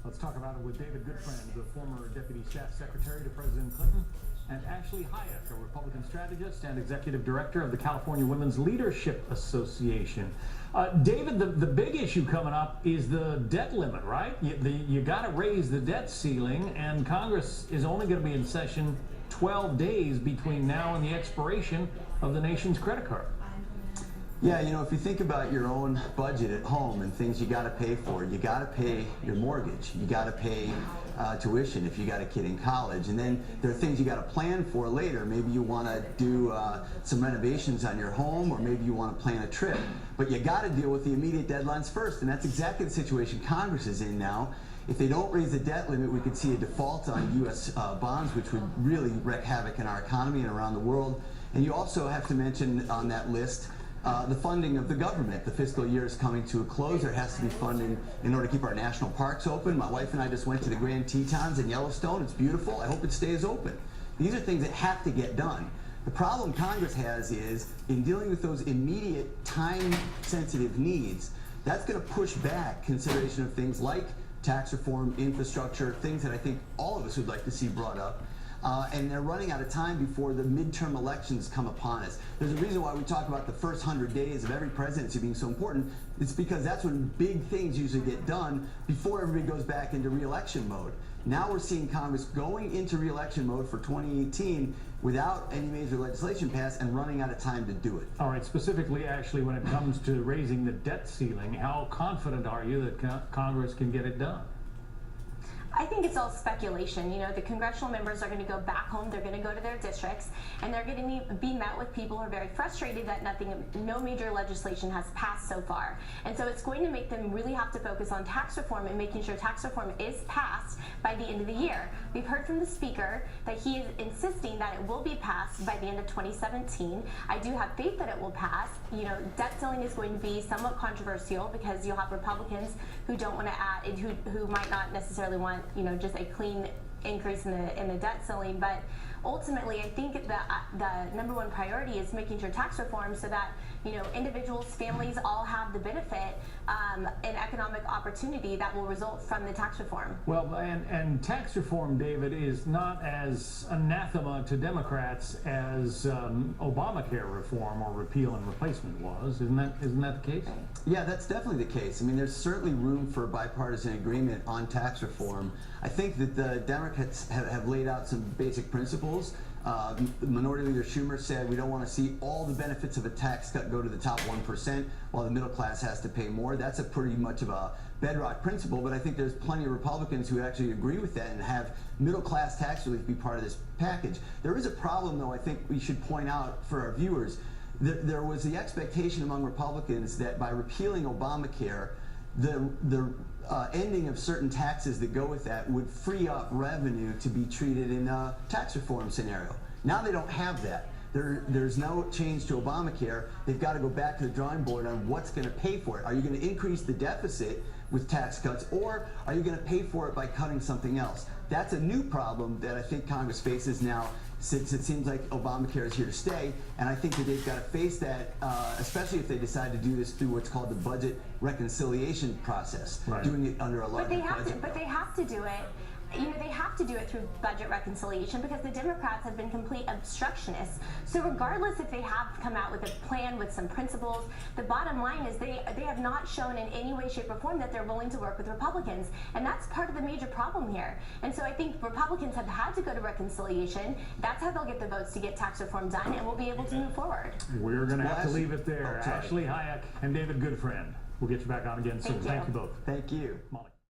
Let's talk about it with David Goodfriend, the former Deputy Staff Secretary to President Clinton, and Ashley Hayek, a Republican strategist and Executive Director of the California Women's Leadership Association. David, the big issue coming up is the debt limit, right? You got to raise the debt ceiling, and Congress is only going to be in session 12 days between now and the expiration of the nation's credit card. Yeah, you know, if you think about your own budget at home and things you got to pay for, you got to pay your mortgage, you got to pay tuition if you got a kid in college, and then there are things you got to plan for later. Maybe you want to do some renovations on your home, or maybe you want to plan a trip. But you got to deal with the immediate deadlines first, and that's exactly the situation Congress is in now. If they don't raise the debt limit, we could see a default on U.S. bonds, which would really wreak havoc in our economy and around the world. And you also have to mention on that list the funding of the government. The fiscal year is coming to a close. There has to be funding in order to keep our national parks open. My wife and I just went to the Grand Tetons in Yellowstone. It's beautiful. I hope it stays open. These are things that have to get done. The problem Congress has is in dealing with those immediate time-sensitive needs, that's going to push back consideration of things like tax reform, infrastructure, things that I think all of us would like to see brought up. And they're running out of time before the midterm elections come upon us. There's a reason why we talk about the first 100 days of every presidency being so important. It's because that's when big things usually get done before everybody goes back into re-election mode. Now we're seeing Congress going into re-election mode for 2018 without any major legislation passed and running out of time to do it. All right, specifically, Ashley, when it comes to raising the debt ceiling, how confident are you that Congress can get it done? I think it's all speculation. You know, the congressional members are going to go back home, they're going to go to their districts, and they're going to be met with people who are very frustrated that no major legislation has passed so far. And so it's going to make them really have to focus on tax reform and making sure tax reform is passed by the end of the year. We've heard from the Speaker that he is insisting that it will be passed by the end of 2017. I do have faith that it will pass. You know, debt ceiling is going to be somewhat controversial because you'll have Republicans who don't want to add, who might not necessarily want, you know, just a clean increase in the debt ceiling. But ultimately, I think the number one priority is making sure tax reform so that, you know, individuals, families all have the benefit and economic opportunity that will result from the tax reform. Well, and tax reform, David, is not as anathema to Democrats as Obamacare reform or repeal and replacement was. Isn't that the case? Yeah, that's definitely the case. I mean, there's certainly room for bipartisan agreement on tax reform. I think that the Democrats have laid out some basic principles. Minority Leader Schumer said we don't want to see all the benefits of a tax cut go to the top 1% while the middle class has to pay more. That's a pretty much of a bedrock principle, but I think there's plenty of Republicans who actually agree with that and have middle class tax relief be part of this package. There is a problem, though, I think we should point out for our viewers. There was the expectation among Republicans that by repealing Obamacare, the ending of certain taxes that go with that would free up revenue to be treated in a tax reform scenario. Now they don't have that. There's no change to Obamacare. They've got to go back to the drawing board on what's going to pay for it. Are you going to increase the deficit with tax cuts, or are you going to pay for it by cutting something else? That's a new problem that I think Congress faces now, since it seems like Obamacare is here to stay, and I think that they've got to face that, especially if they decide to do this through what's called the budget reconciliation process, right. Doing it under a larger budget. But they have to do it. You know, they have to do it through budget reconciliation because the Democrats have been complete obstructionists. So regardless if they have come out with a plan with some principles, the bottom line is they have not shown in any way, shape, or form that they're willing to work with Republicans. And that's part of the major problem here. And so I think Republicans have had to go to reconciliation. That's how they'll get the votes to get tax reform done, and we'll be able to move forward. We're going to have to leave it there. Oh, Ashley Hayek and David Goodfriend. We'll get you back on again soon. Thank you both. Thank you. Molly.